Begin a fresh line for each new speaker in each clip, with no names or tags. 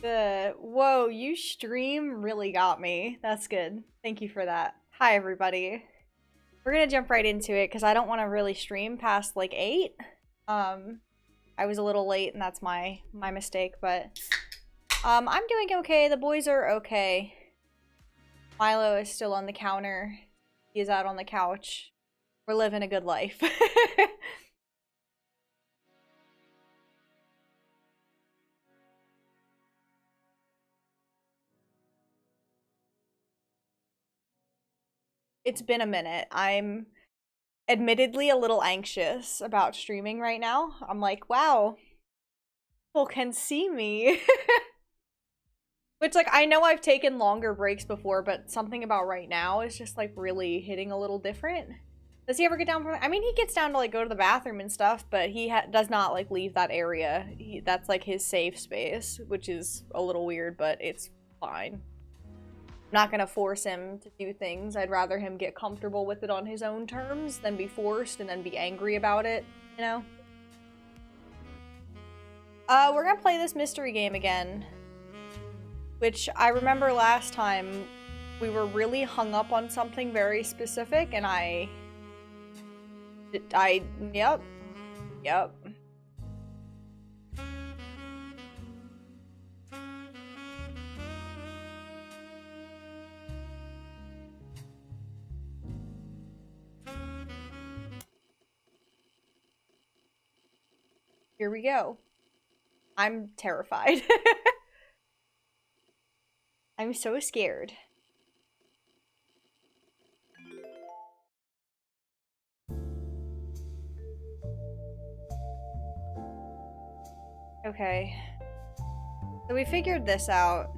Whoa, you stream really got me. That's good. Thank you for that. Hi, everybody. We're gonna jump right into it because I don't want to really stream past like 8. I was a little late and that's my mistake, but I'm doing okay. The boys are okay. Milo is still on the counter. He is out on the couch. We're living a good life. It's been a minute. I'm admittedly a little anxious about streaming right now. I'm like, wow, people can see me. Which, like, I know I've taken longer breaks before, but something about right now is just, like, really hitting a little different. Does he ever get down from... I mean, he gets down to, like, go to the bathroom and stuff, but he does not, like, leave that area. That's, like, his safe space, which is a little weird, but it's fine. I'm not gonna force him to do things. I'd rather him get comfortable with it on his own terms than be forced and then be angry about it, you know? We're gonna play this mystery game again. Which I remember last time we were really hung up on something very specific and yep. Here we go. I'm terrified. I'm so scared. Okay. So we figured this out.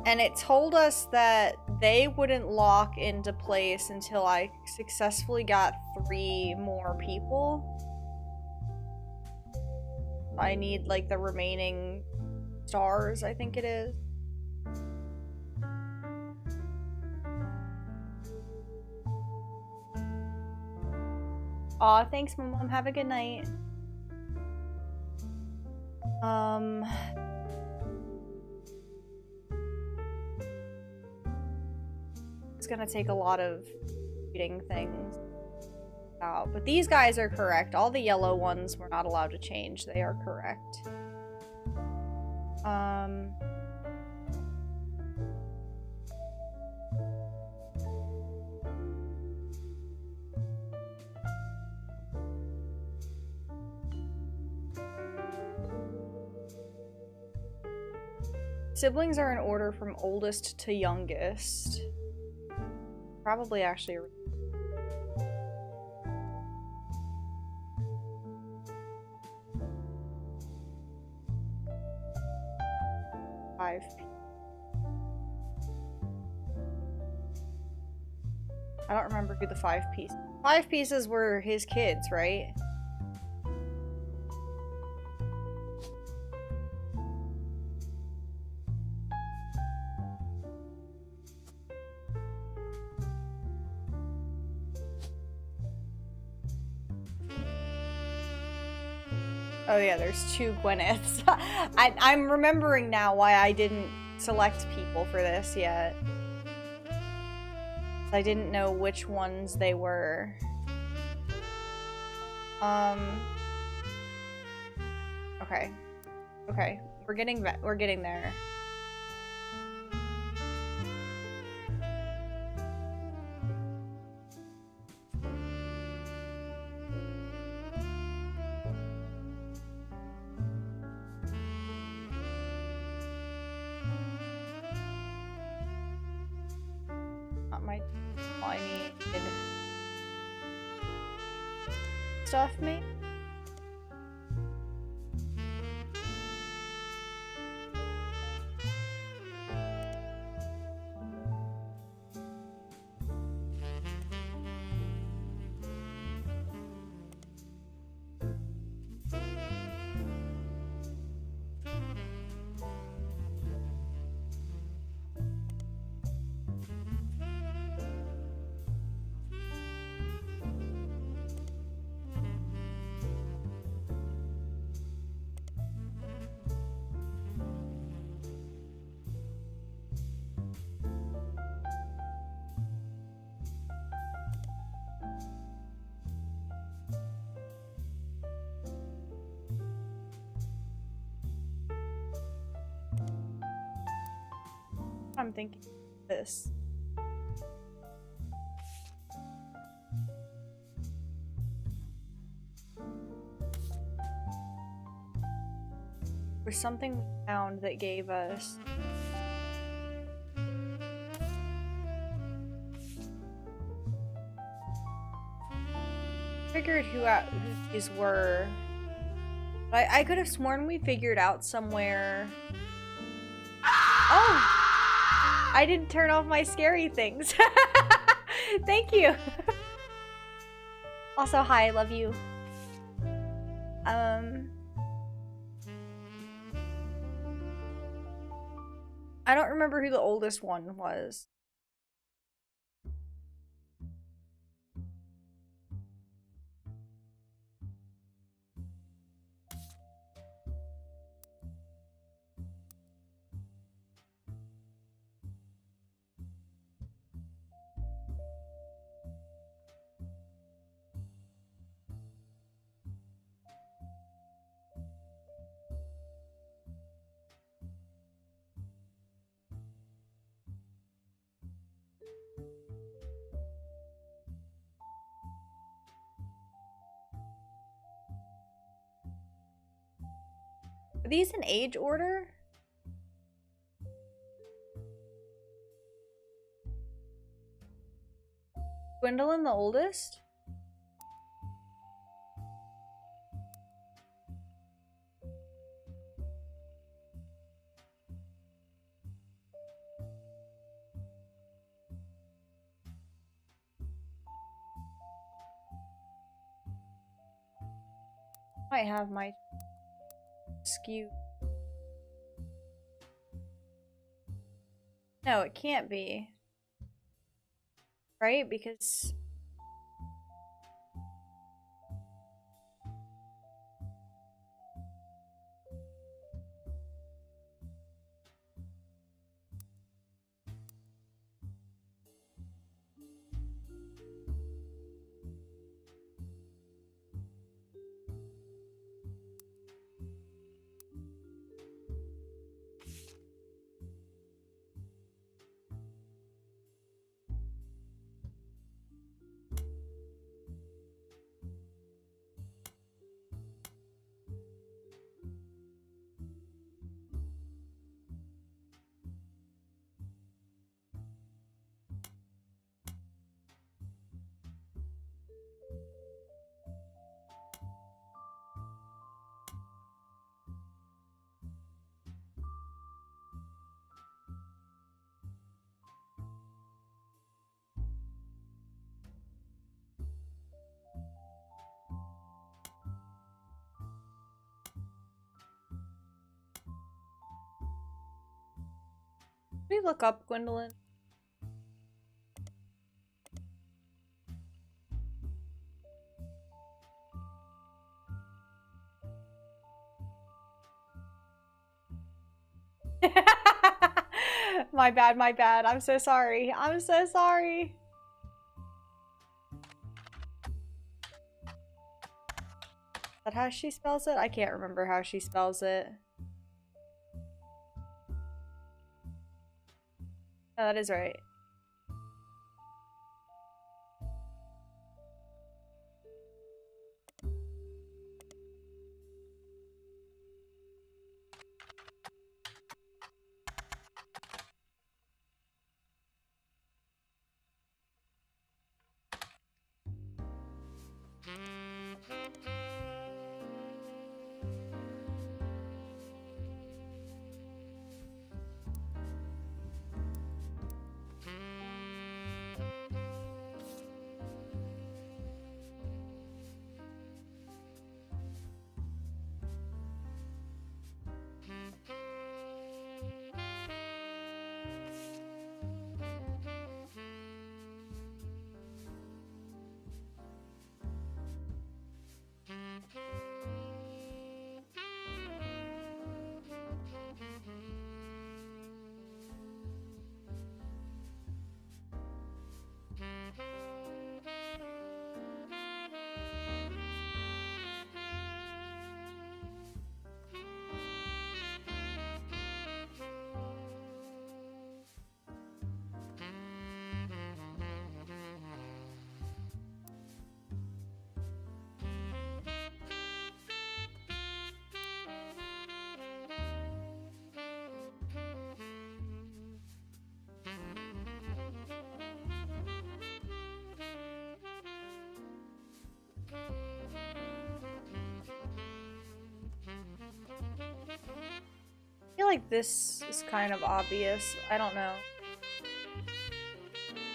And it told us that they wouldn't lock into place until I successfully got 3 more people. I need, like, the remaining stars, I think it is. Aw, thanks, Mom. Have a good night. It's gonna take a lot of reading things out. But these guys are correct. All the yellow ones we're not allowed to change. They are correct. Siblings are in order from oldest to youngest. Probably actually... I don't remember who the 5 pieces. 5 pieces were his kids, right? Oh yeah, there's 2 Gwyneths. I'm remembering now why I didn't select people for this yet. I didn't know which ones they were. Okay. Okay. We're getting there. I need stuff, maybe? I'm thinking this. There's something we found that gave us. Figured who these were. I could have sworn we figured out somewhere. Oh! I didn't turn off my scary things. Thank you. Also, hi, I love you. I don't remember who the oldest one was. Are these in age order? Gwendolyn the oldest? I have my skew. No, it can't be. Right? Because we look up Gwendolyn. My bad, my bad. I'm so sorry. I'm so sorry. Is that how she spells it? I can't remember how she spells it. Oh, that is right. like this is kind of obvious. I don't know.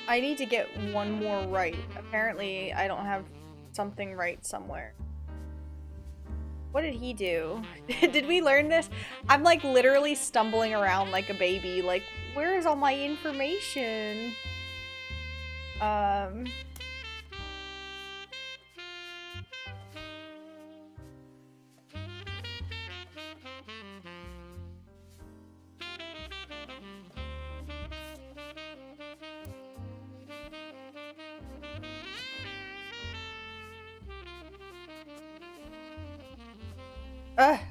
I need to get one more right. Apparently, I don't have something right somewhere. What did he do? Did we learn this? I'm like literally stumbling around like a baby. Like, where is all my information?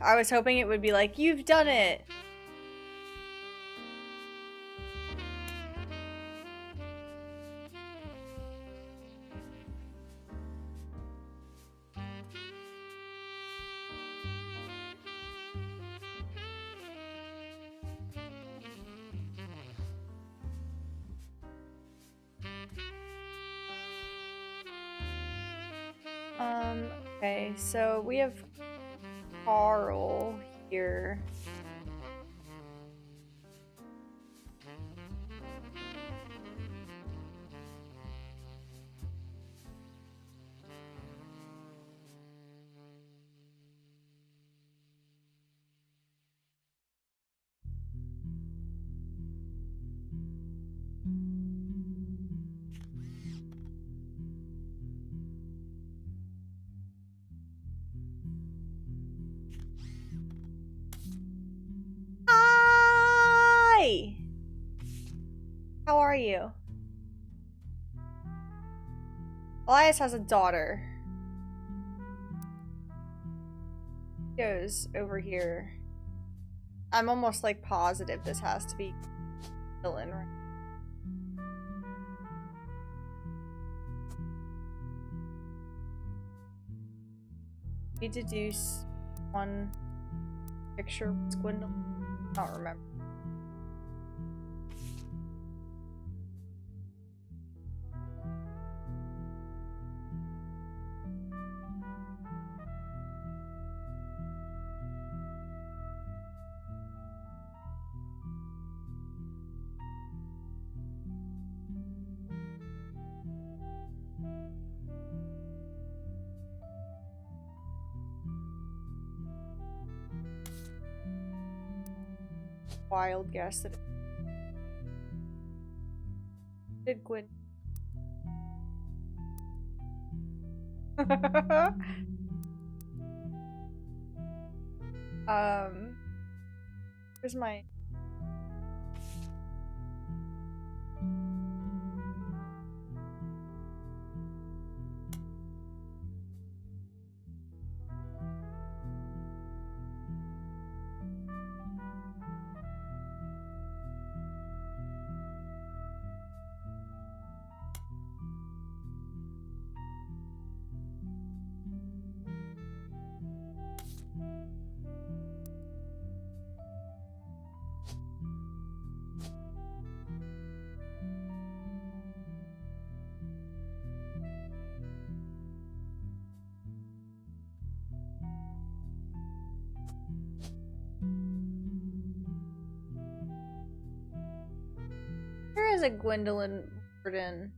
I was hoping it would be like, you've done it! Okay, so we have Carl here. Hi! How are you? Elias has a daughter. Goes over here. I'm almost like positive this has to be villain, right? Need to do one picture with Gwendolyn. I don't remember. Wild guess that it did Gwen. Where's my Where is a Gwendolyn Borden?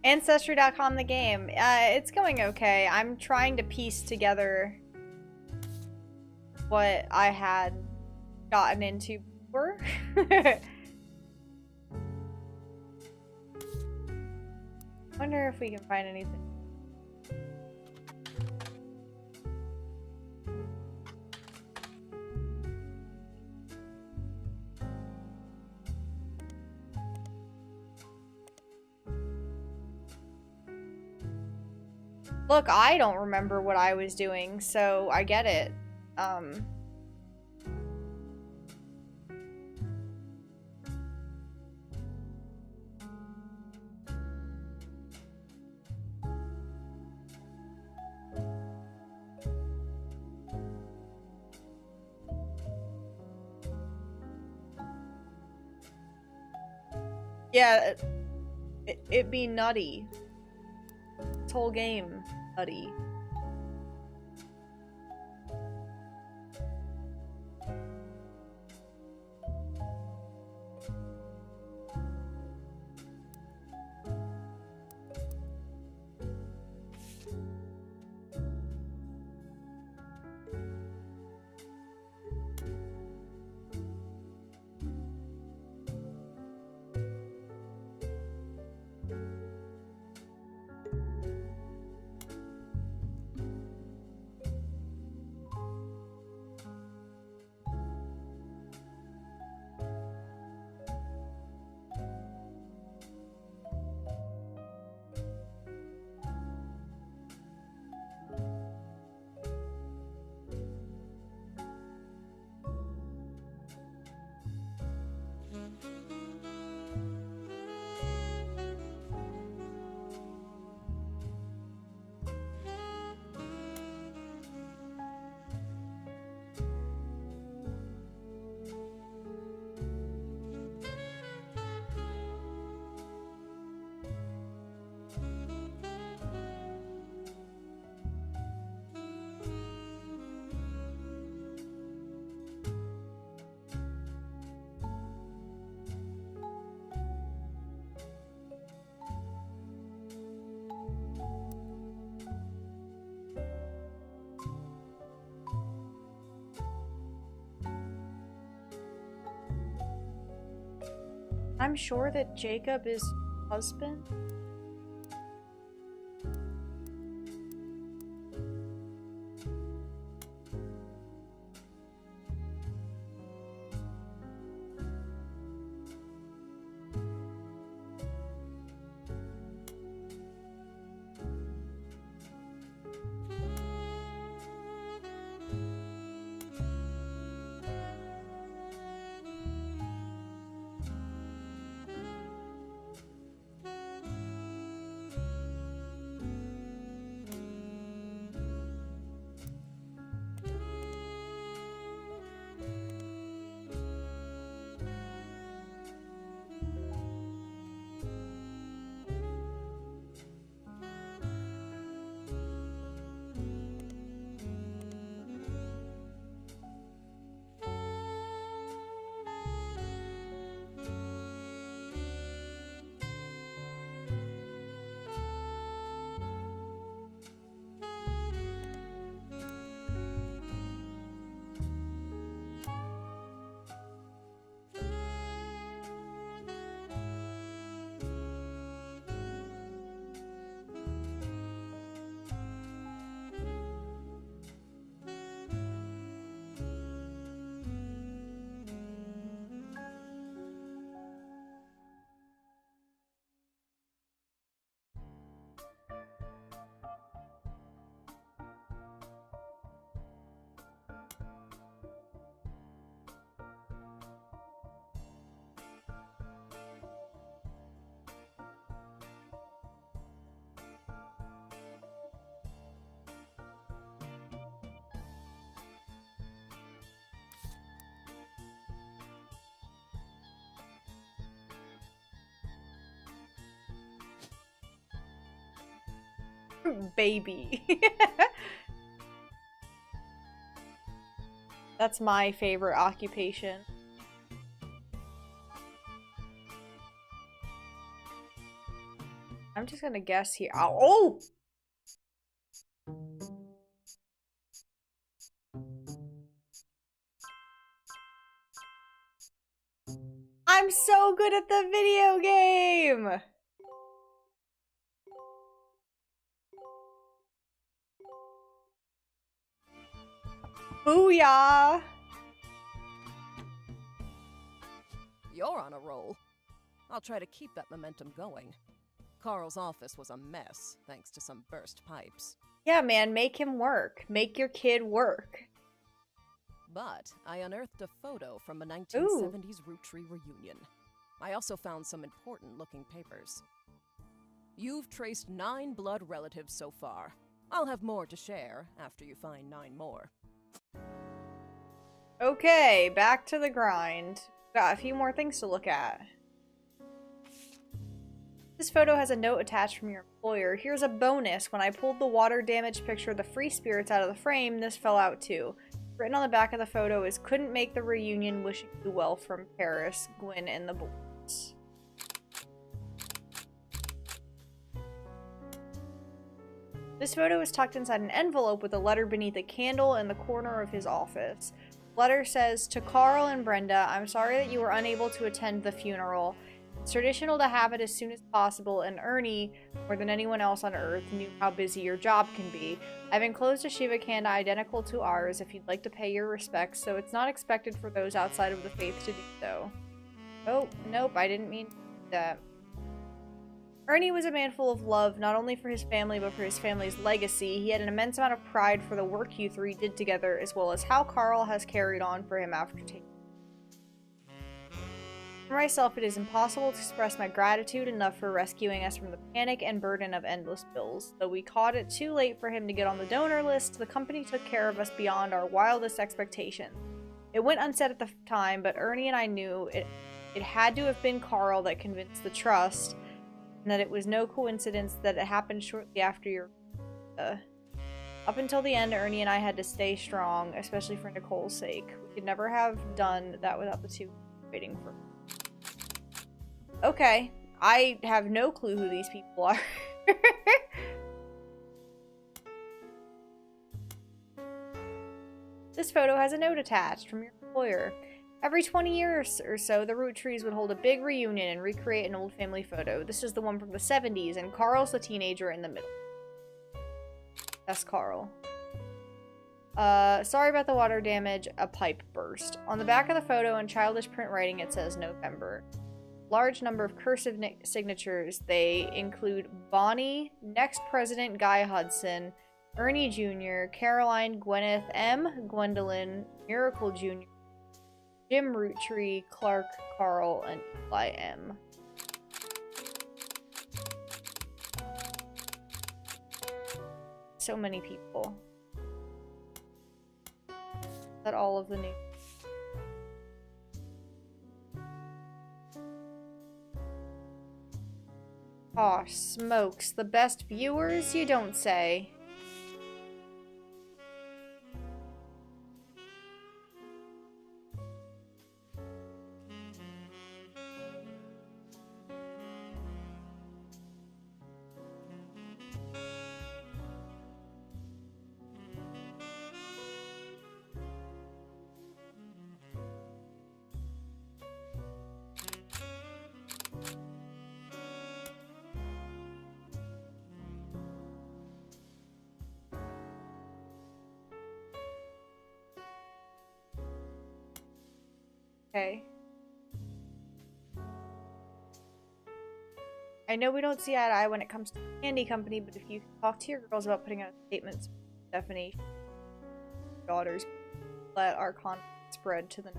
Ancestry.com the game. It's going okay. I'm trying to piece together what I had gotten into for. Wonder if we can find anything. Look, I don't remember what I was doing, so I get it. Yeah, it'd be nutty. This whole game, nutty. I'm sure that Jacob is husband. Baby. That's my favorite occupation. I'm just gonna guess here. Oh! so good at the video game! Booyah!
You're on a roll. I'll try to keep that momentum going. Carl's office was a mess, thanks to some burst pipes.
Yeah, man, make him work. Make your kid work.
But I unearthed a photo from a 1970s Root Tree reunion. I also found some important-looking papers. You've traced 9 blood relatives so far. I'll have more to share after you find 9 more.
Okay, back to the grind. Got a few more things to look at. This photo has a note attached from your employer. Here's a bonus. When I pulled the water damage picture of the free spirits out of the frame, this fell out too. Written on the back of the photo is, couldn't make the reunion, wishing you well from Paris, Gwen and the boys. This photo is tucked inside an envelope with a letter beneath a candle in the corner of his office. The letter says, to Carl and Brenda, I'm sorry that you were unable to attend the funeral. It's traditional to have it as soon as possible, and Ernie, more than anyone else on Earth, knew how busy your job can be. I've enclosed a Shiva Khanda identical to ours if you'd like to pay your respects, so it's not expected for those outside of the faith to do so. Oh, nope, I didn't mean that. Ernie was a man full of love, not only for his family, but for his family's legacy. He had an immense amount of pride for the work you three did together, as well as how Carl has carried on for him after taking. For myself, it is impossible to express my gratitude enough for rescuing us from the panic and burden of endless bills. Though we caught it too late for him to get on the donor list, the company took care of us beyond our wildest expectations. It went unsaid at the time, but Ernie and I knew it had to have been Carl that convinced the trust, and that it was no coincidence that it happened shortly after your... Up until the end, Ernie and I had to stay strong, especially for Nicole's sake. We could never have done that without the two waiting for... Okay, I have no clue who these people are. This photo has a note attached from your employer. Every 20 years or so, the Root Trees would hold a big reunion and recreate an old family photo. This is the one from the 70s, and Carl's the teenager in the middle. That's Carl. Sorry about the water damage. A pipe burst. On the back of the photo in childish print writing, it says November. Large number of cursive signatures. They include Bonnie, next president Guy Hudson, Ernie Jr., Caroline, Gwyneth M., Gwendolyn, Miracle Jr., Jim Roottree, Clark, Carl, and Eli M. So many people. Is that all of the names? Aw, smokes. The best viewers? You don't say. Okay. I know we don't see eye to eye when it comes to the candy company, but if you talk to your girls about putting out statements, Stephanie, daughters, let our content spread to the...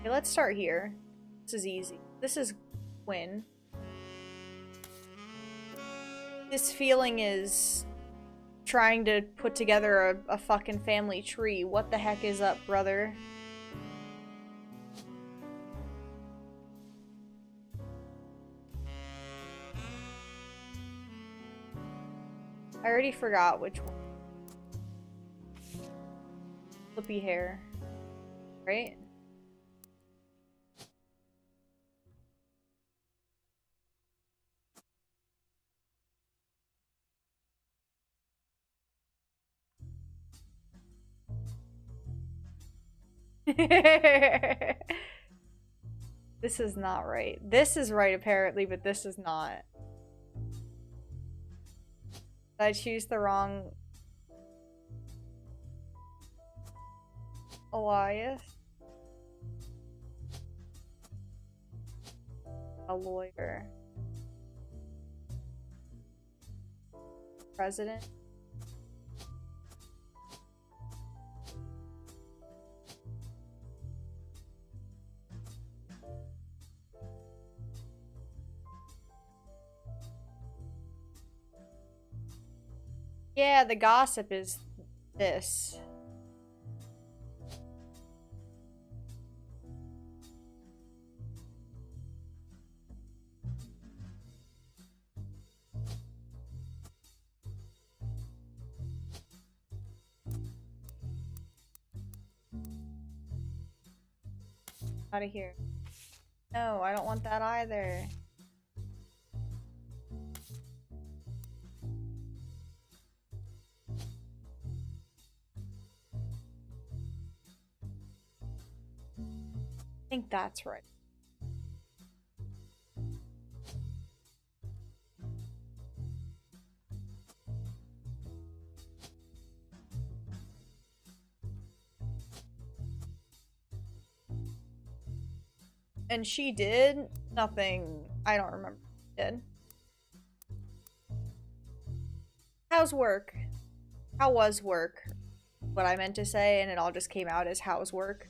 Okay, let's start here. This is easy. This is Quinn. This feeling is trying to put together a fucking family tree. What the heck is up, brother? I already forgot which one. Flippy hair. Right? This is not right. This is right apparently, but this is not. Did I choose the wrong Elias? A lawyer. President? Yeah, the gossip is this. Out of here. No, I don't want that either. I think that's right. And she did nothing. I don't remember. Did. How's work? How was work? What I meant to say, and it all just came out as how's work.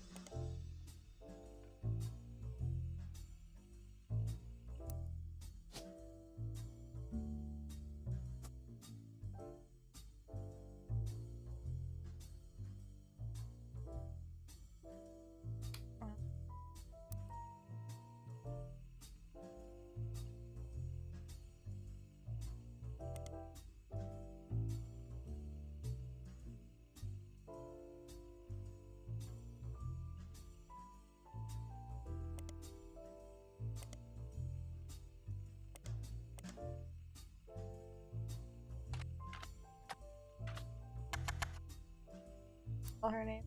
Spell her name.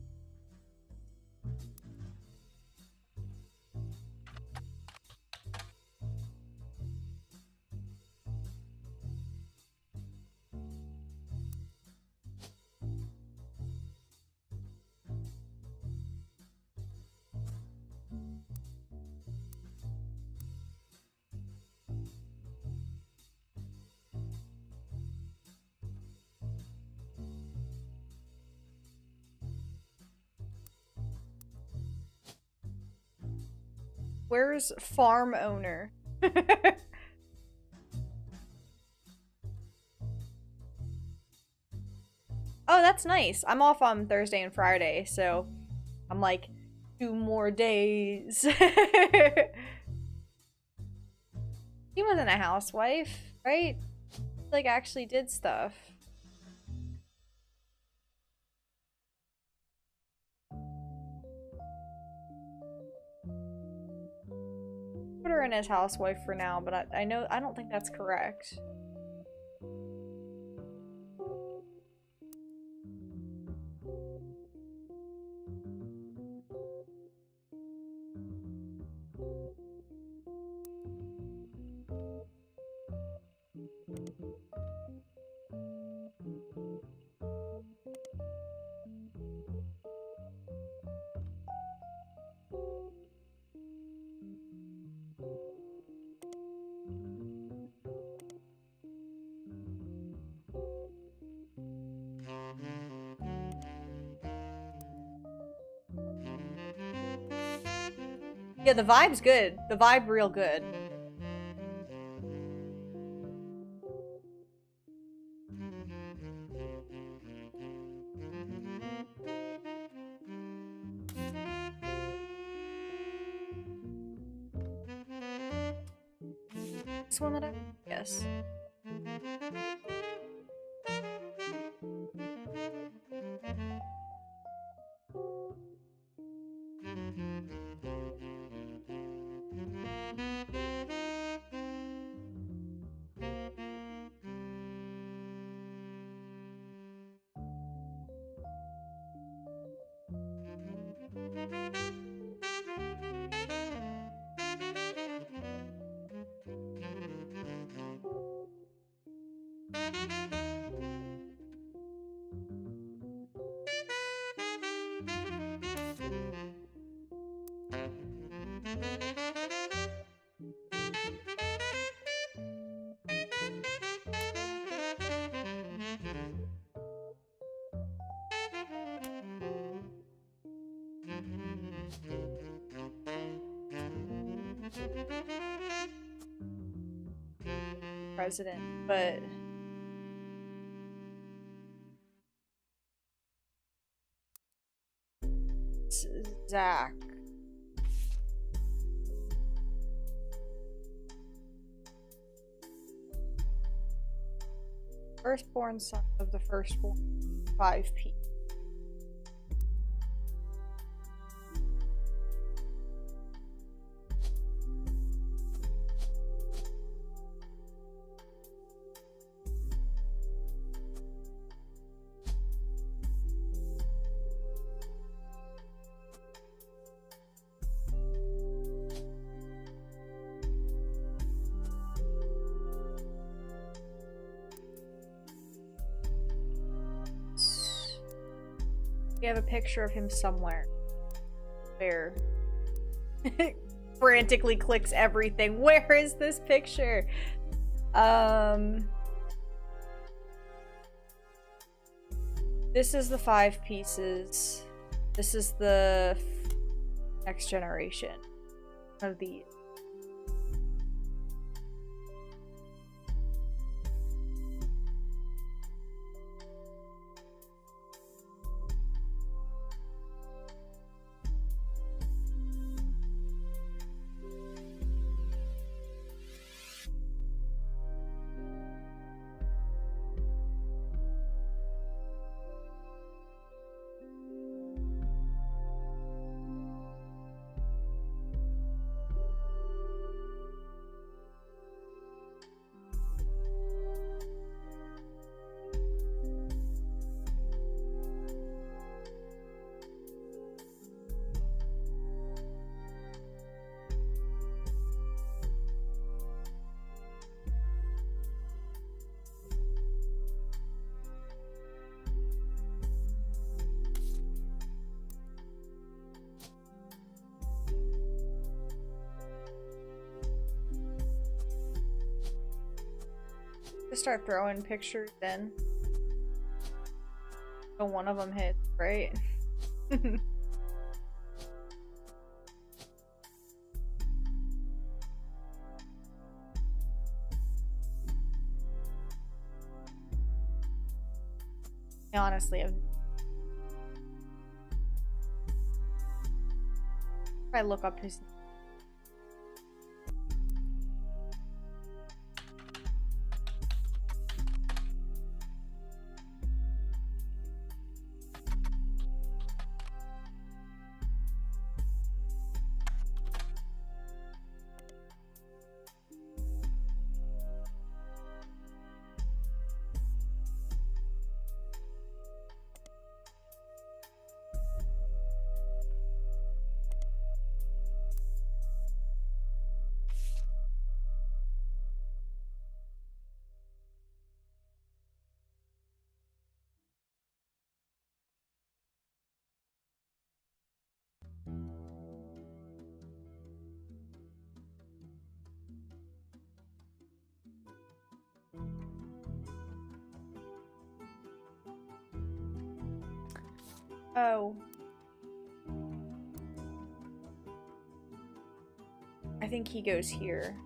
Where's farm owner? Oh, that's nice. I'm off on Thursday and Friday, so I'm like 2 more days. She wasn't a housewife, right? Like actually did stuff. Put her in as housewife for now, but I don't think that's correct. Yeah, the vibe's good. The vibe real good. This one that I... Yes. President, but Zach. Firstborn son of the firstborn 5P. We have a picture of him somewhere. Where? Frantically clicks everything. Where is this picture? This is the 5 pieces. This is the next generation of these. Just start throwing pictures in. So one of them hits, right? Honestly, if I look up his Oh. I think he goes here.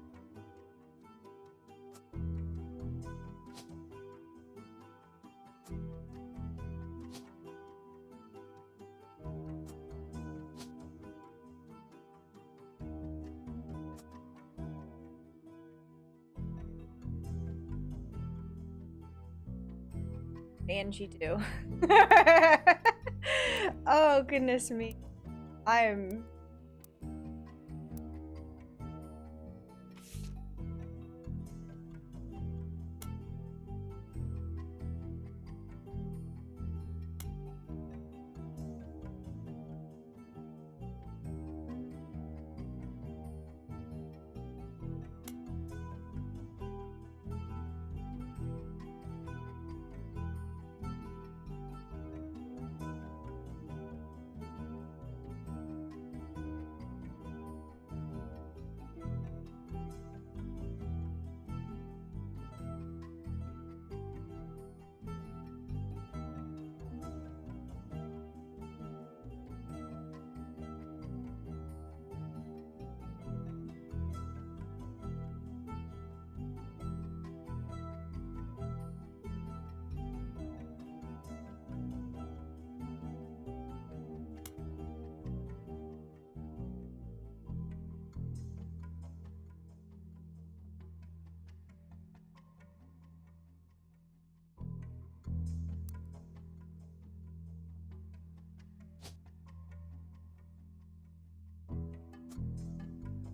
Angie too. Oh, goodness me. I'm...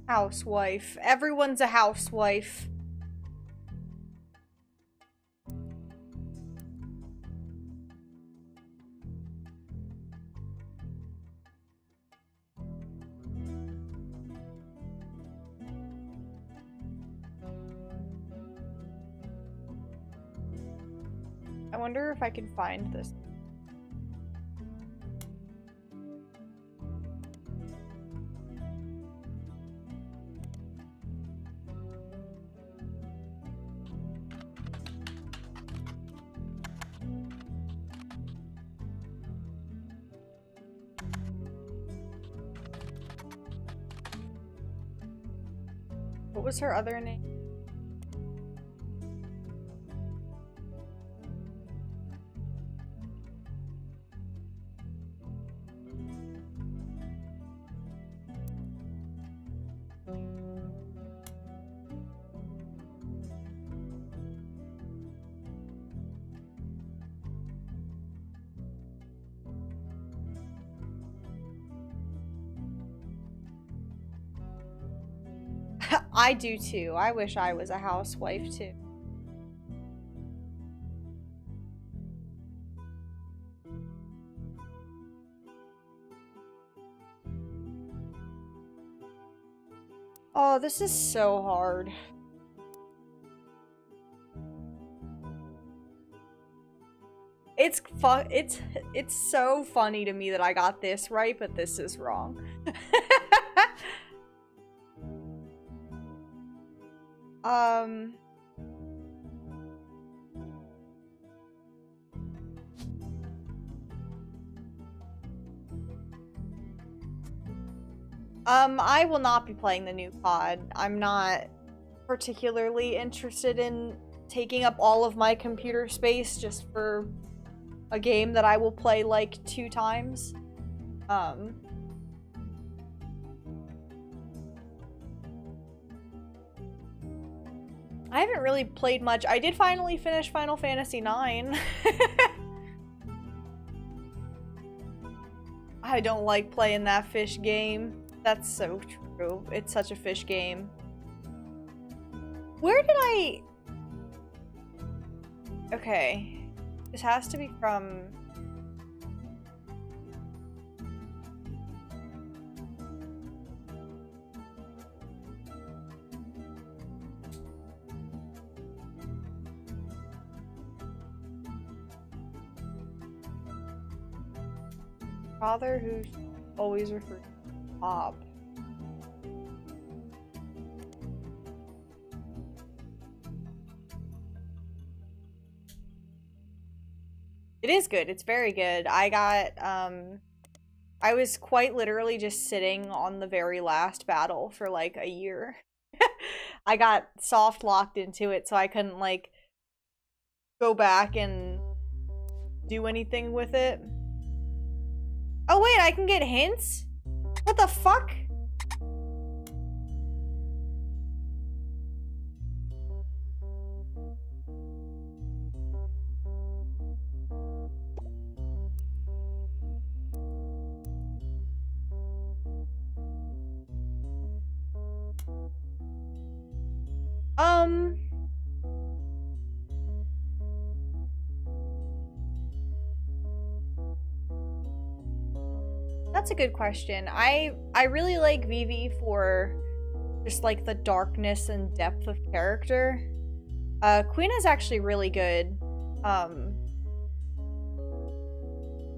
Housewife. Everyone's a housewife. I wonder if I can find this. What was her other name? I do too. I wish I was a housewife too. Oh, this is so hard. It's so funny to me that I got this right, but this is wrong. I will not be playing the new COD. I'm not particularly interested in taking up all of my computer space just for a game that I will play like 2 times. I haven't really played much. I did finally finish Final Fantasy IX. I don't like playing that fish game. That's so true. It's such a fish game. Where did I... Okay. This has to be from... Father who always referred to Bob. It is good. It's very good. I was quite literally just sitting on the very last battle for like a year. I got soft locked into it, so I couldn't like go back and do anything with it. Oh wait, I can get hints? What the fuck? That's a good question. I really like Vivi for just like the darkness and depth of character. Queena's actually really good.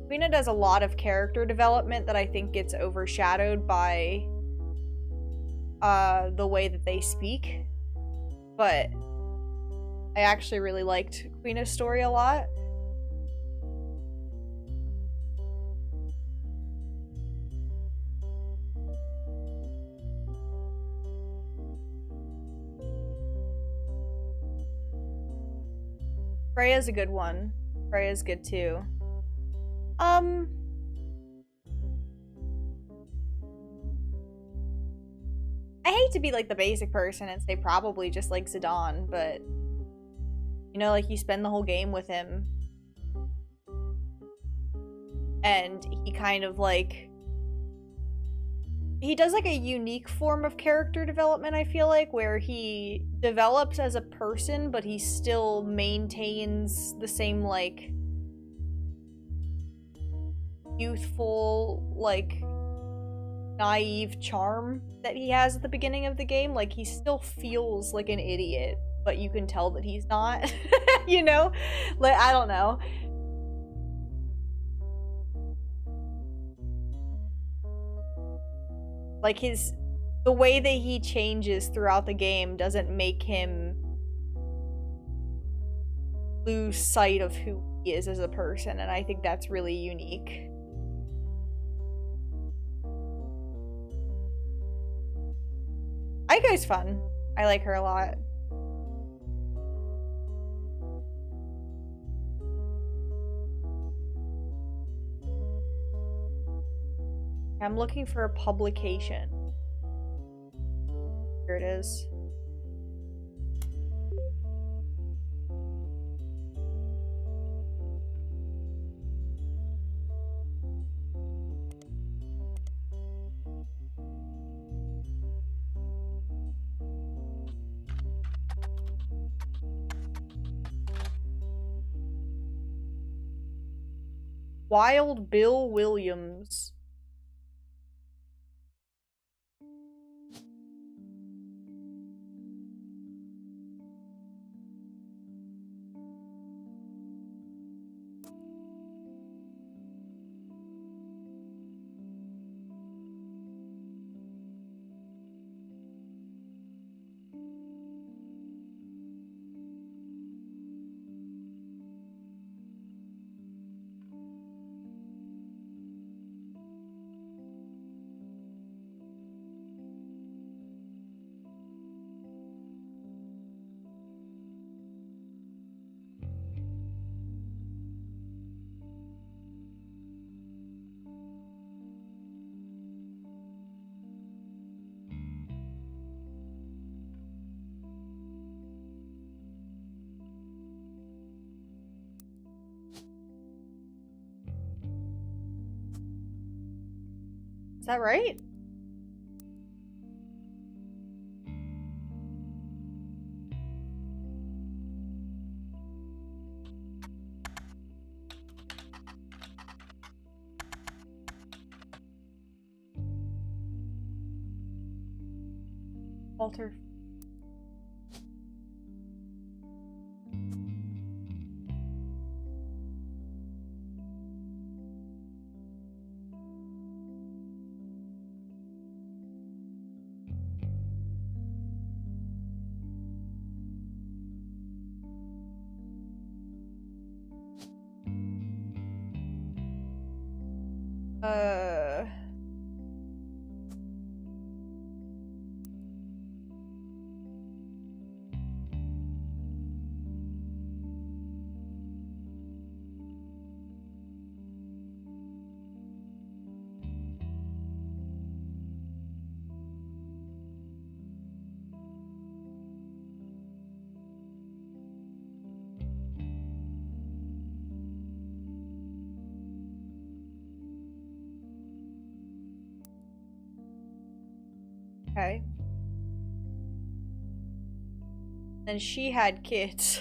Queena does a lot of character development that I think gets overshadowed by the way that they speak. But I actually really liked Queena's story a lot. Freya's a good one. Freya's good too. I hate to be like the basic person and say probably just like Zidane, but you know, like you spend the whole game with him and he kind of like he does like a unique form of character development, I feel like, where he develops as a person, but he still maintains the same, like, youthful, like, naive charm that he has at the beginning of the game. Like, he still feels like an idiot, but you can tell that he's not, you know? Like, I don't know. Like, the way that he changes throughout the game doesn't make him lose sight of who he is as a person, and I think that's really unique. Aiko's fun. I like her a lot. I'm looking for a publication. Here it is. Wild Bill Williams. Is that right? Walter. Uh... Okay. And she had kids.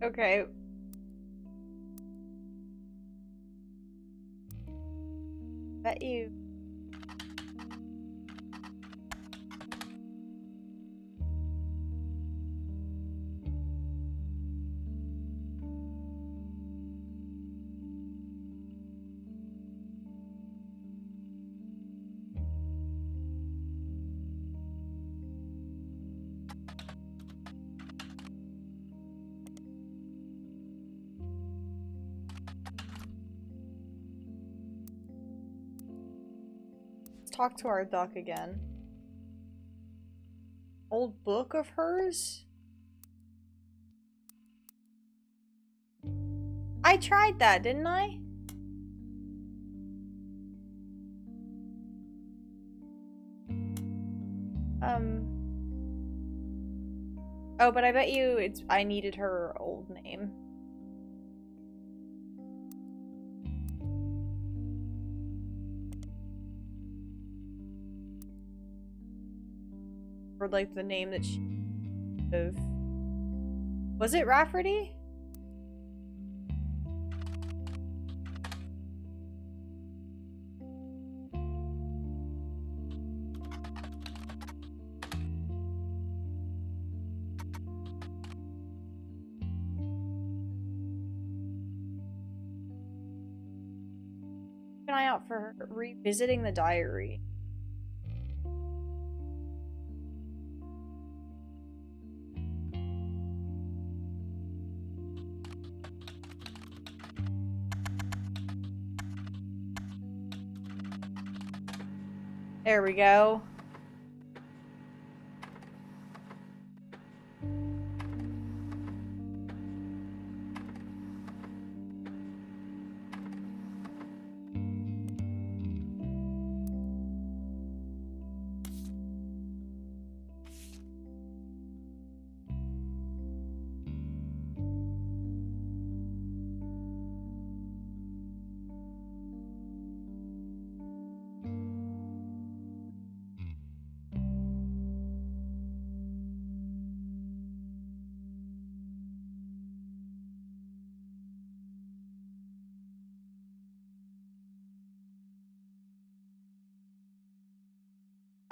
Okay. Bet you. Talk to our duck again. Old book of hers? I tried that, didn't I? Oh, but I bet you I needed her old name. for like the name that she of. Was it Rafferty? Keep an eye out for her revisiting the diary. There we go.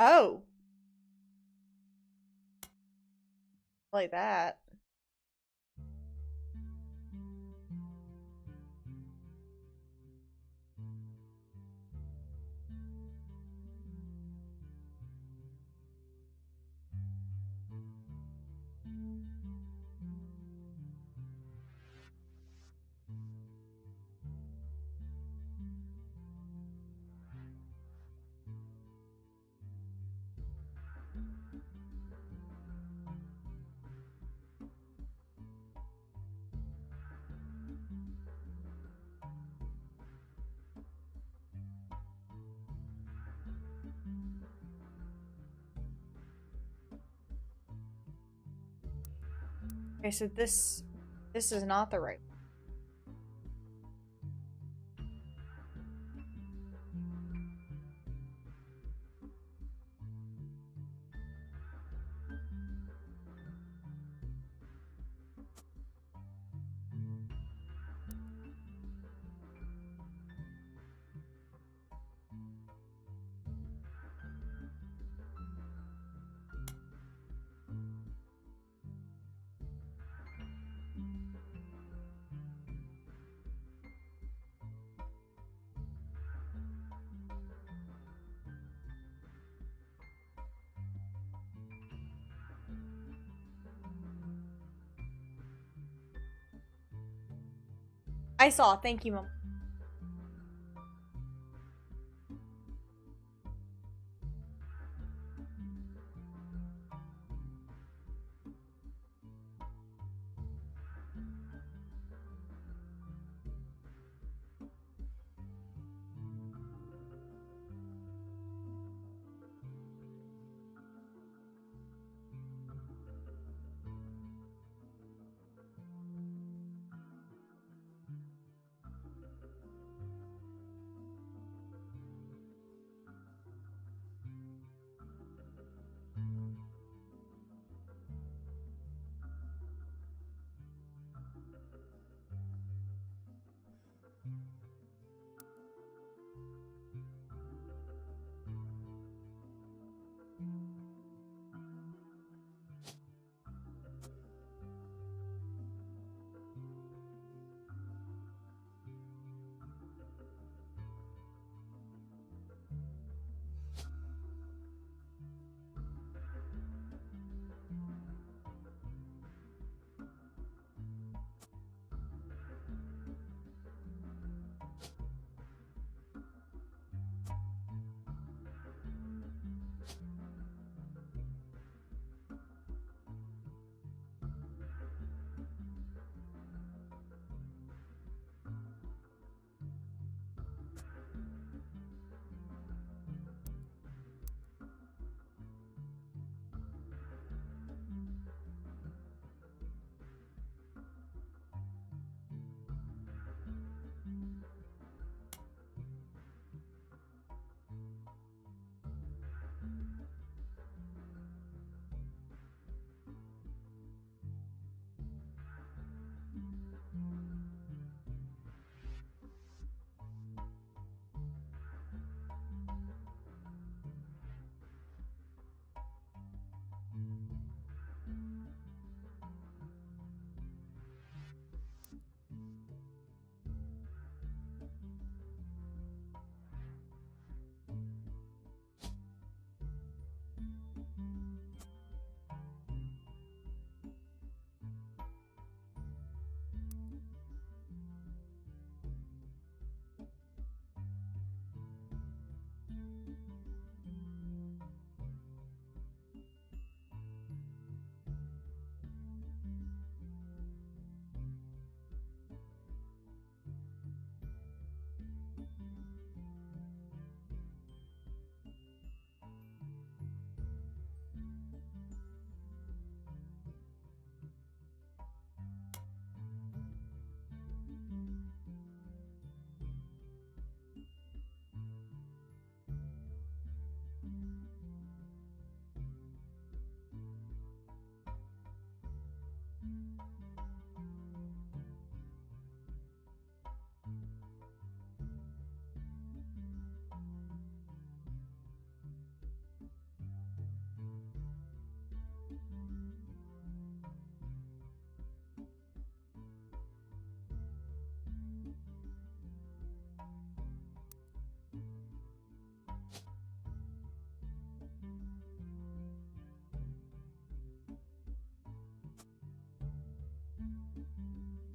Oh. Like that. Okay, so this is not the right. I saw. Thank you, Mom.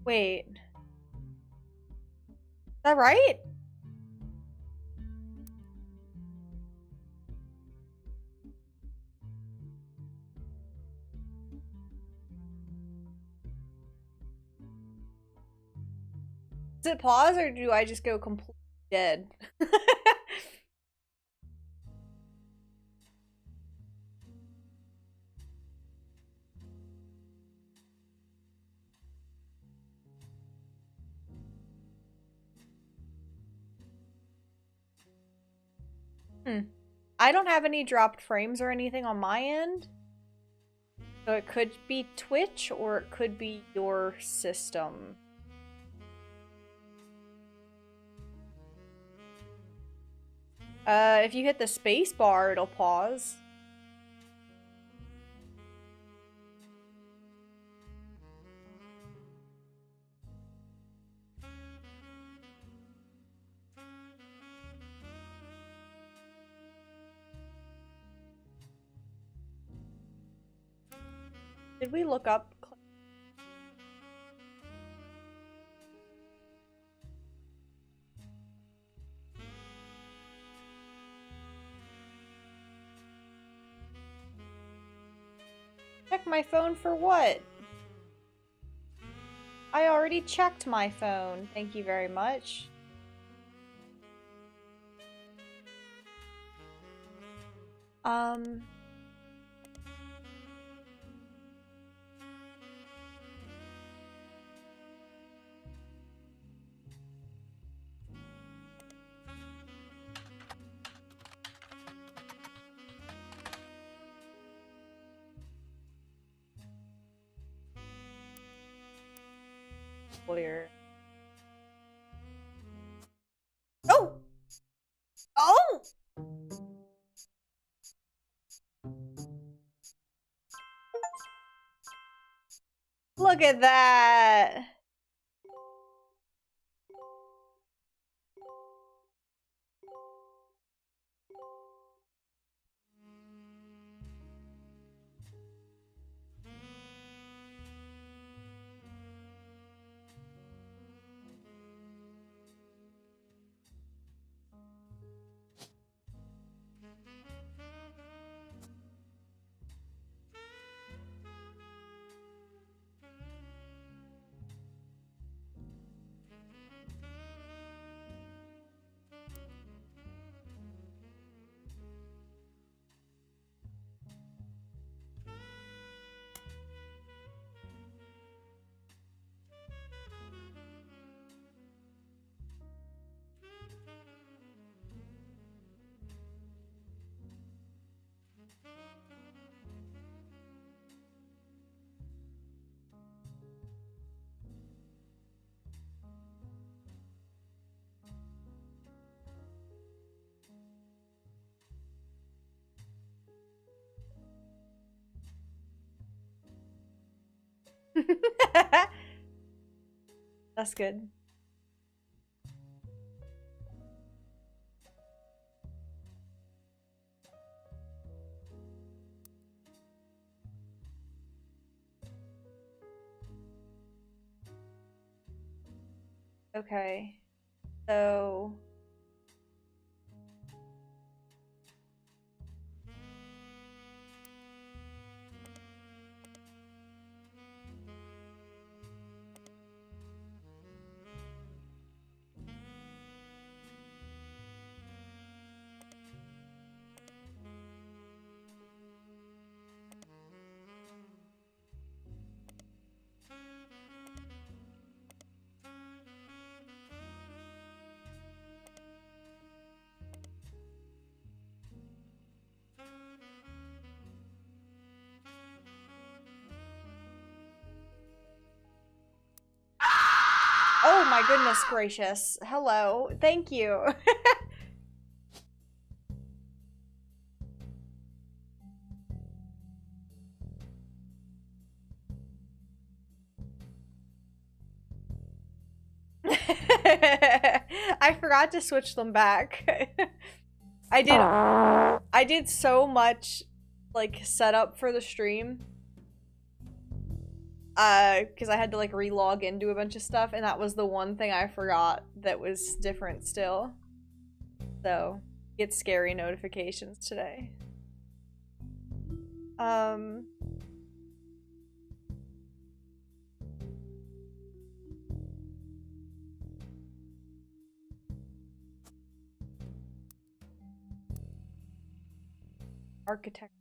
Wait. Is that right? Does it pause or do I just go completely dead? I don't have any dropped frames or anything on my end. So it could be Twitch or it could be your system. If you hit the space bar, it'll pause. Did we look up? Check my phone for what? I already checked my phone. Thank you very much. Clear. Oh! Oh! Look at that! That's good. Okay. So... Oh my goodness gracious. Hello. Thank you. I forgot to switch them back. I did so much like setup for the stream. Because I had to like re-log into a bunch of stuff, and that was the one thing I forgot that was different still. So, get scary notifications today. Architect.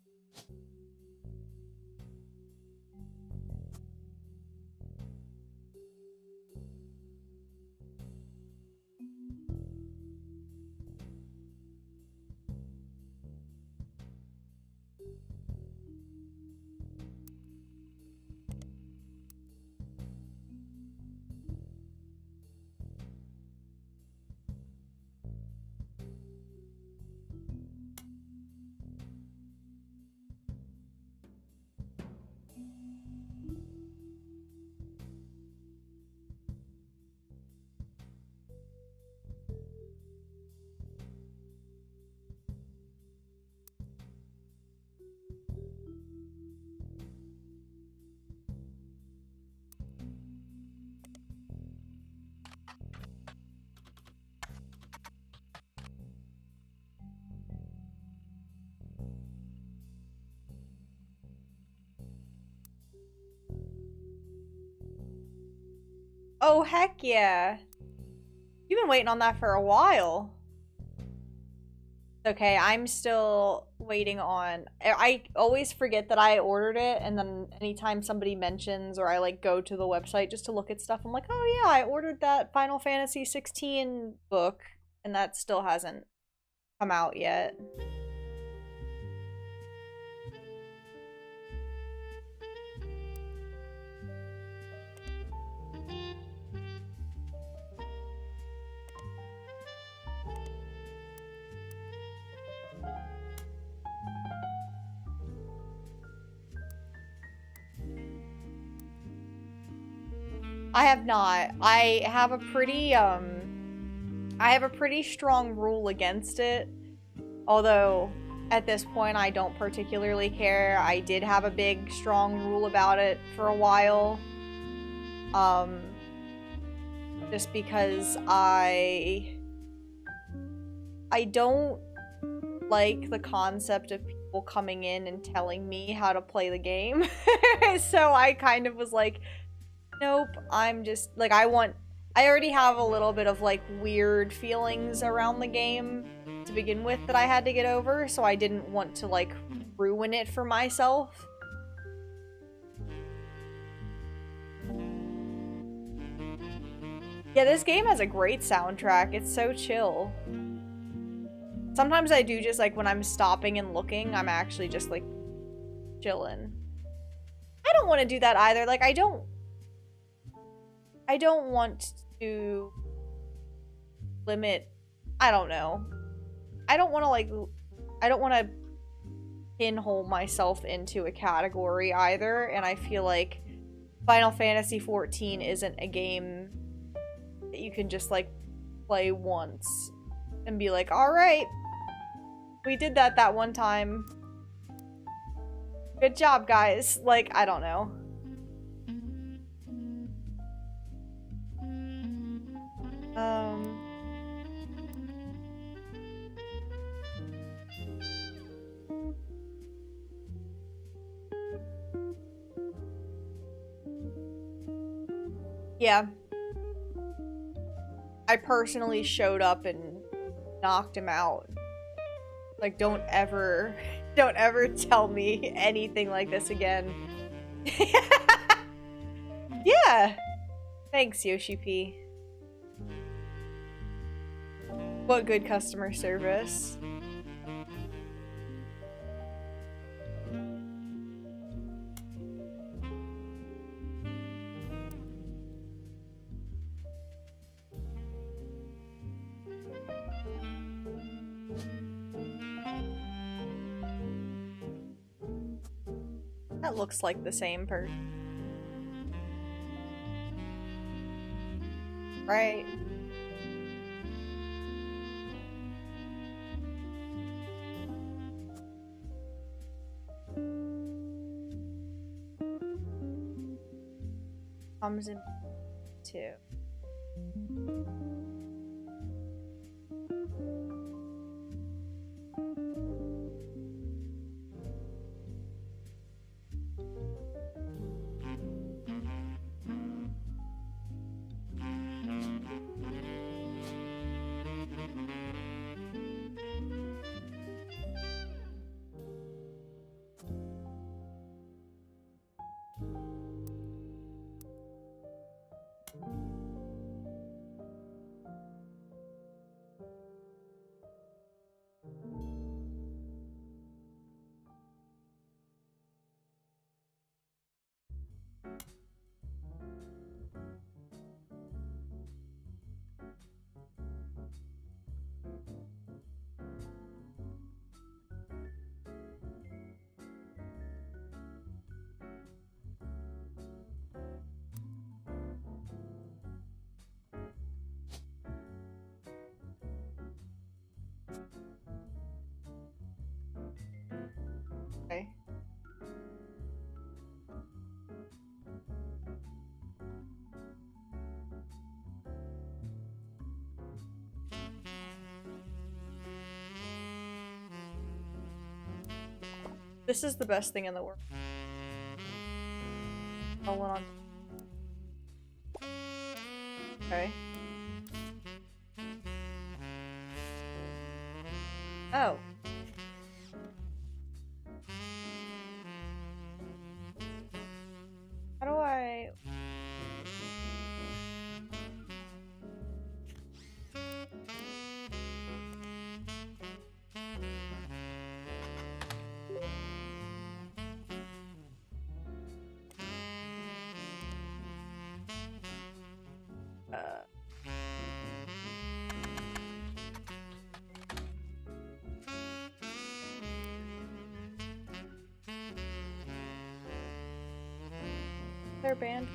Oh, heck yeah. You've been waiting on that for a while. Okay, I'm still waiting on... I always forget that I ordered it, and then anytime somebody mentions or I like go to the website just to look at stuff, I'm like, oh yeah, I ordered that Final Fantasy 16 book, and that still hasn't come out yet. I have not. I have a pretty strong rule against it. Although at this point I don't particularly care. I did have a big strong rule about it for a while. Just because I don't like the concept of people coming in and telling me how to play the game. So I kind of was like, nope, I'm just, like, I already have a little bit of, like, weird feelings around the game to begin with that I had to get over, so I didn't want to, like, ruin it for myself. Yeah, this game has a great soundtrack. It's so chill. Sometimes I do just, like, when I'm stopping and looking, I'm actually just, like, chilling. I don't want to do that either. Like, I don't want to limit, I don't know. I don't want to, like, I don't want to pinhole myself into a category either, and I feel like Final Fantasy XIV isn't a game that you can just, like, play once and be like, alright, we did that one time. Good job, guys. Like, I don't know. Yeah. I personally showed up and knocked him out. Like, don't ever tell me anything like this again. Yeah. Thanks, Yoshi P. What good customer service. That looks like the same person. Right. Comes in too. Okay. This is the best thing in the world. Hold on. Okay. Oh. How do I... Their band.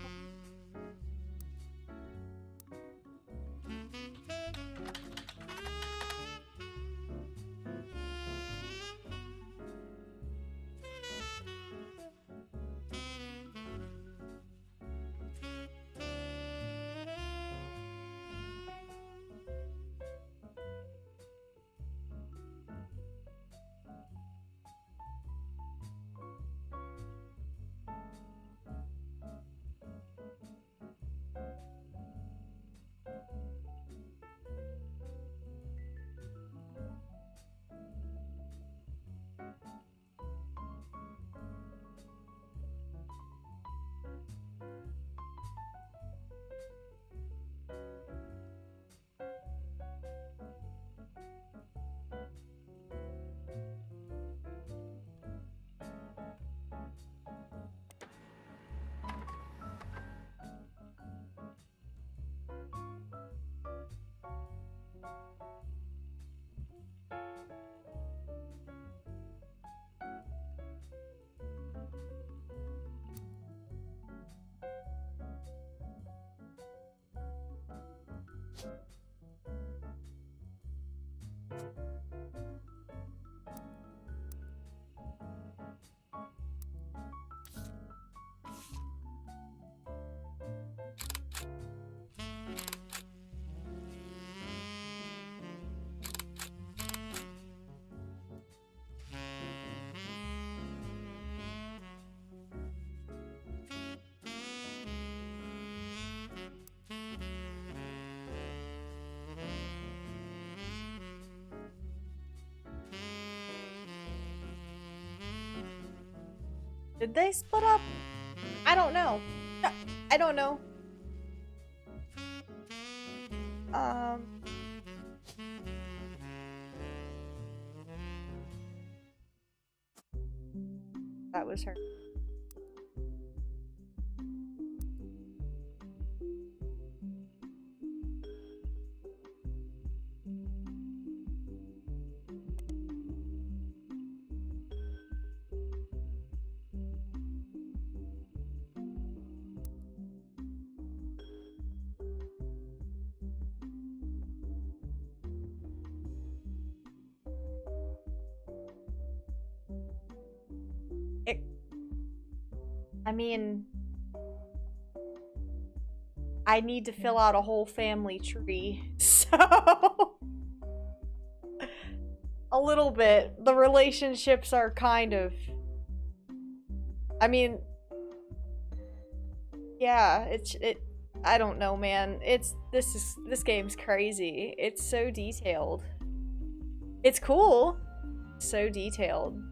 Did they split up? I don't know. I don't know. That was her. I mean, I need to fill out a whole family tree, so a little bit. The relationships are kind of, I mean, yeah, I don't know, man. This game's crazy. It's so detailed. It's cool. So detailed.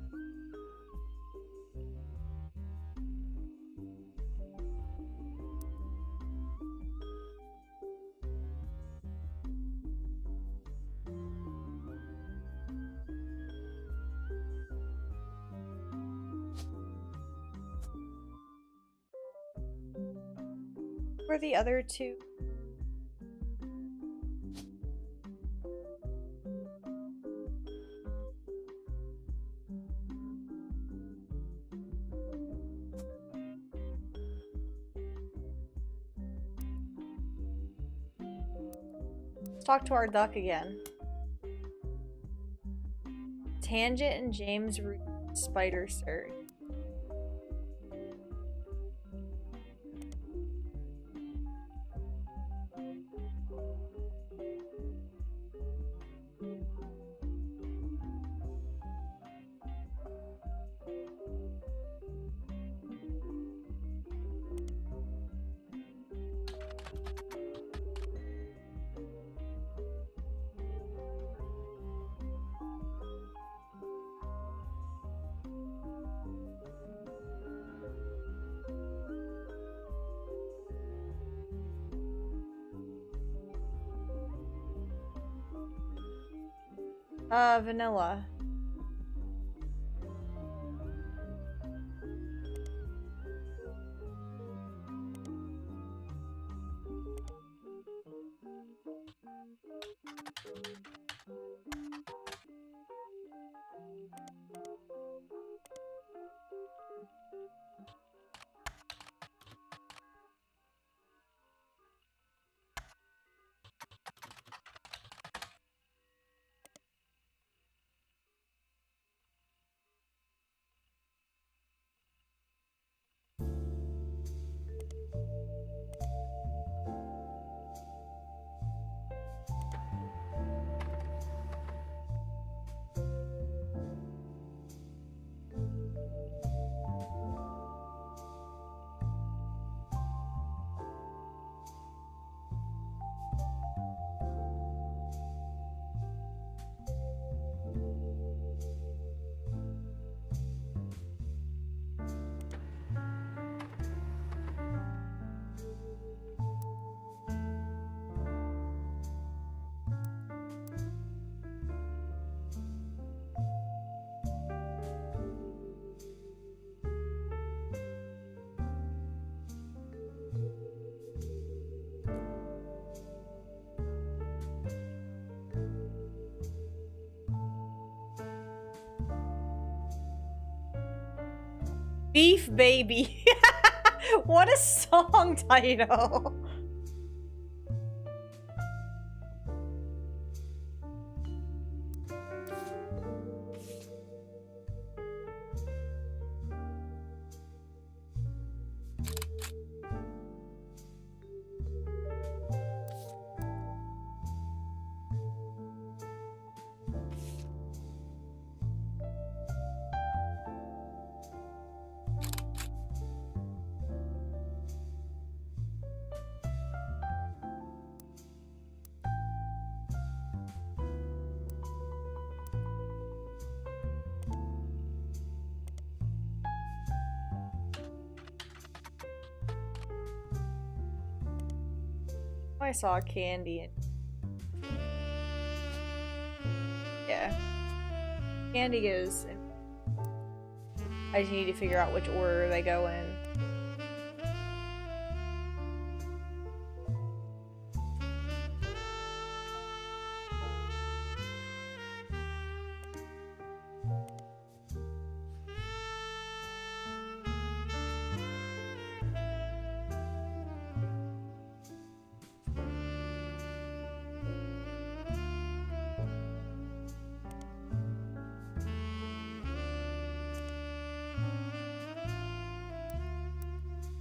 Who are the other two? Let's talk to our duck again. Tangent and James Root Spider Surge. Vanilla. Beef Baby. What a song title. I saw Candy. Yeah. Candy goes. I just need to figure out which order they go in.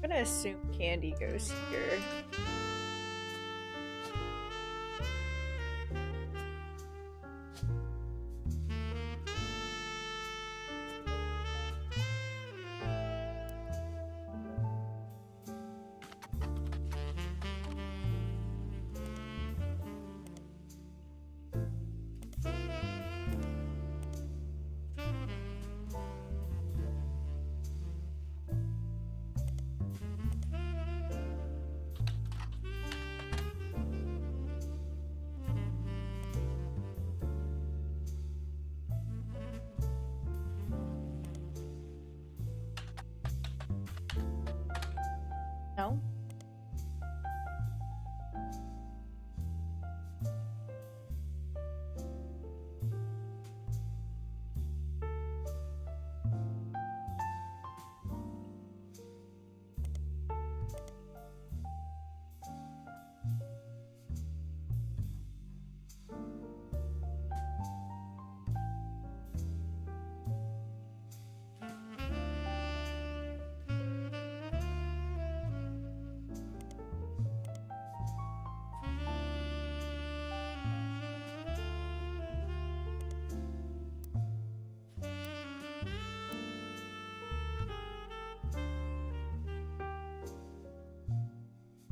I'm gonna assume candy goes here. No?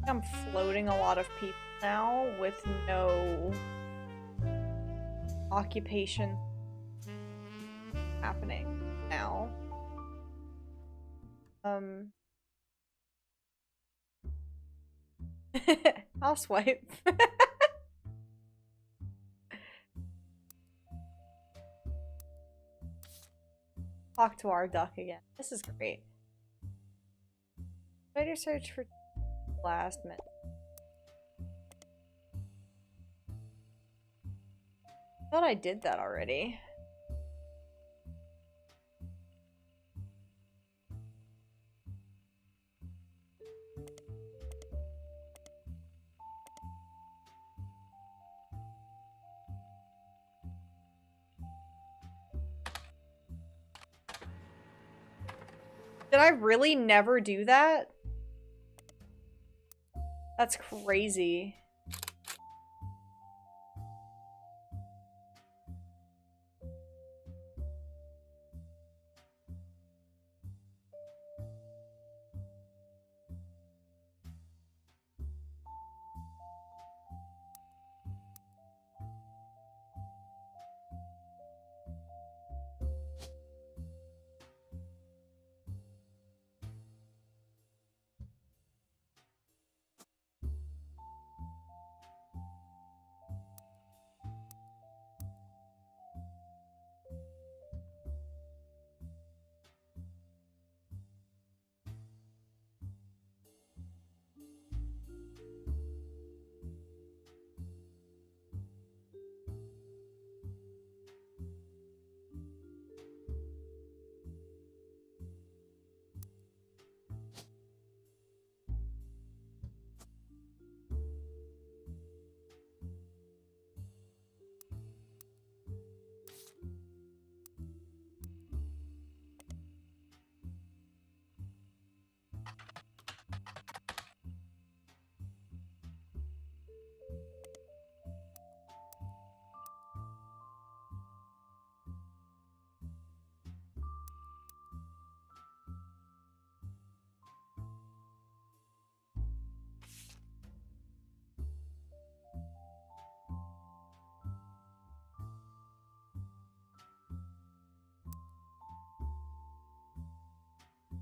I'm floating a lot of people now with no occupation happening now. I'll swipe. Talk to our duck again. This is great. Better search for last minute. I thought I did that already. Did I really never do that? That's crazy.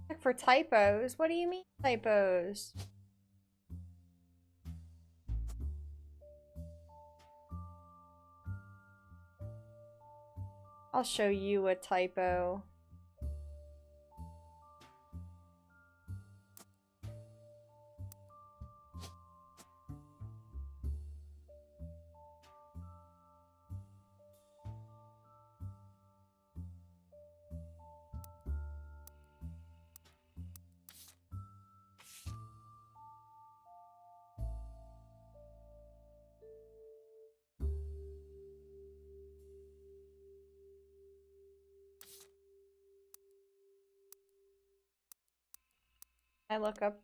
Check for typos? What do you mean typos? I'll show you a typo. I look up.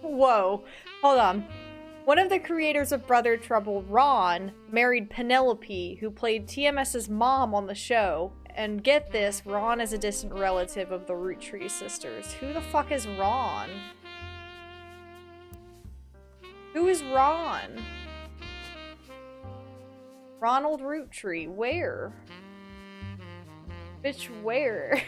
Whoa, hold on. One of the creators of Brother Trouble, Ron, married Penelope, who played TMS's mom on the show. And get this, Ron is a distant relative of the Root Tree sisters. Who the fuck is Ron? Who is Ron? Ronald Root Tree, where? Bitch, where?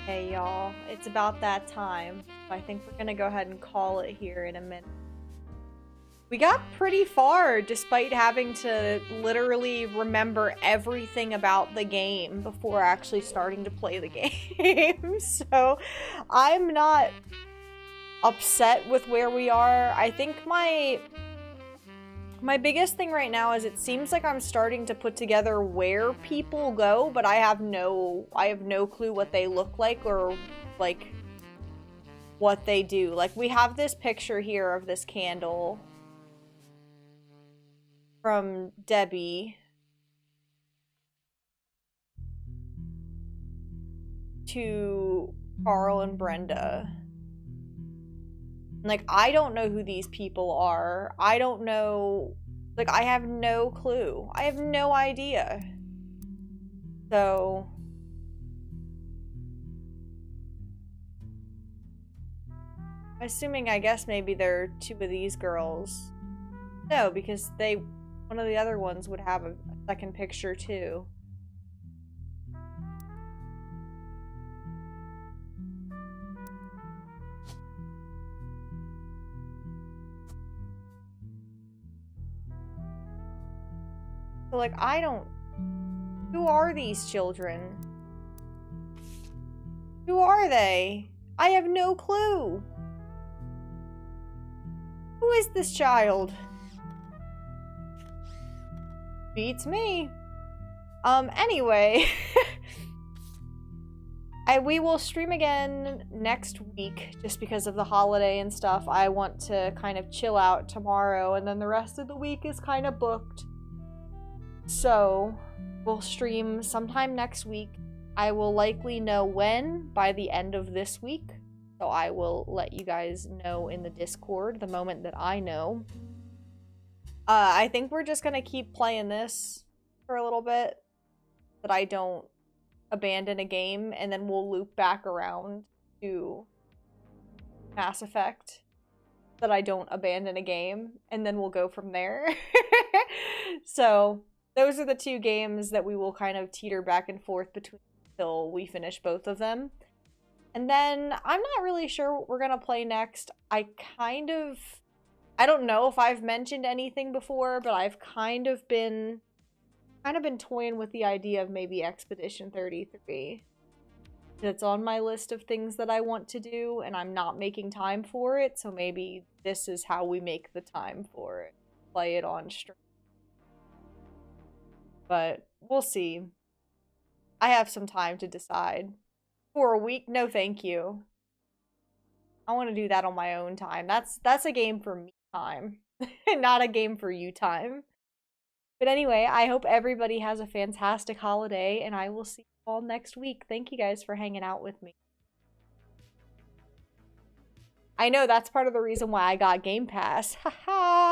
Hey y'all, it's about that time. I think we're gonna go ahead and call it here in a minute. We got pretty far despite having to literally remember everything about the game before actually starting to play the game. So I'm not upset with where we are. I think my biggest thing right now is it seems like I'm starting to put together where people go, but I have no clue what they look like or like what they do. Like we have this picture here of this candle from Debbie to Carl and Brenda. Like, I don't know who these people are. I don't know. Like, I have no clue. I have no idea. So. Assuming, I guess, maybe they're two of these girls. No, because one of the other ones would have a second picture, too. Like, I don't... Who are these children? Who are they? I have no clue. Who is this child? Beats me. Anyway. We will stream again next week, just because of the holiday and stuff. I want to kind of chill out tomorrow, and then the rest of the week is kind of booked. So, we'll stream sometime next week. I will likely know when by the end of this week. So I will let you guys know in the Discord the moment that I know. I think we're just gonna keep playing this for a little bit. That I don't abandon a game, and then we'll loop back around to Mass Effect. That I don't abandon a game, and then we'll go from there. So... those are the two games that we will kind of teeter back and forth between until we finish both of them. And then I'm not really sure what we're going to play next. I don't know if I've mentioned anything before, but I've kind of been toying with the idea of maybe Expedition 33. that's on my list of things that I want to do, and I'm not making time for it, so maybe this is how we make the time for it. Play it on stream. But we'll see. I have some time to decide. For a week? No, thank you. I want to do that on my own time. That's a game for me time, not a game for you time. But anyway, I hope everybody has a fantastic holiday, and I will see you all next week. Thank you guys for hanging out with me. I know that's part of the reason why I got Game Pass. Haha.